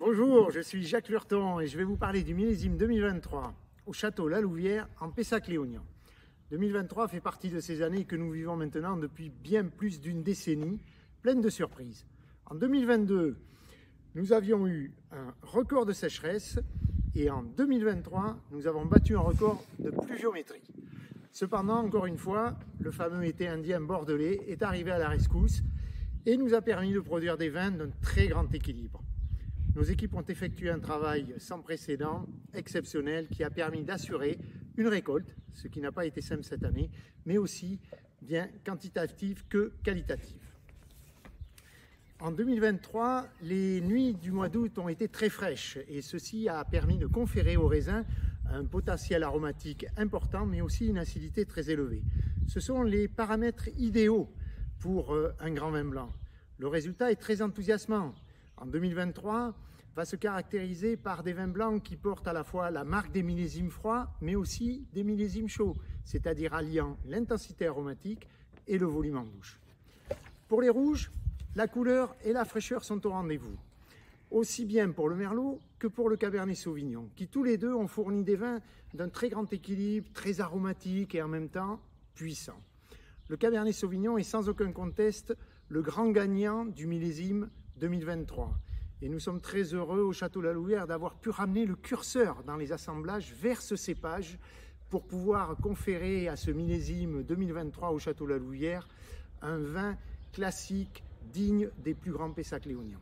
Bonjour, je suis Jacques Lurton et je vais vous parler du millésime 2023 au château La Louvière en Pessac-Léognan. 2023 fait partie de ces années que nous vivons maintenant depuis bien plus d'une décennie, pleine de surprises. En 2022, nous avions eu un record de sécheresse et en 2023, nous avons battu un record de pluviométrie. Cependant, encore une fois, le fameux été indien bordelais est arrivé à la rescousse et nous a permis de produire des vins d'un très grand équilibre. Nos équipes ont effectué un travail sans précédent, exceptionnel, qui a permis d'assurer une récolte, ce qui n'a pas été simple cette année, mais aussi bien quantitative que qualitative. En 2023, les nuits du mois d'août ont été très fraîches et ceci a permis de conférer aux raisins un potentiel aromatique important, mais aussi une acidité très élevée. Ce sont les paramètres idéaux pour un grand vin blanc. Le résultat est très enthousiasmant. En 2023, va se caractériser par des vins blancs qui portent à la fois la marque des millésimes froids, mais aussi des millésimes chauds, c'est-à-dire alliant l'intensité aromatique et le volume en bouche. Pour les rouges, la couleur et la fraîcheur sont au rendez-vous, aussi bien pour le Merlot que pour le Cabernet Sauvignon, qui tous les deux ont fourni des vins d'un très grand équilibre, très aromatiques et en même temps puissants. Le Cabernet Sauvignon est sans aucun conteste le grand gagnant du millésime 2023. Et nous sommes très heureux au Château La Louvière d'avoir pu ramener le curseur dans les assemblages vers ce cépage pour pouvoir conférer à ce millésime 2023 au Château La Louvière un vin classique digne des plus grands Pessac-Léognans.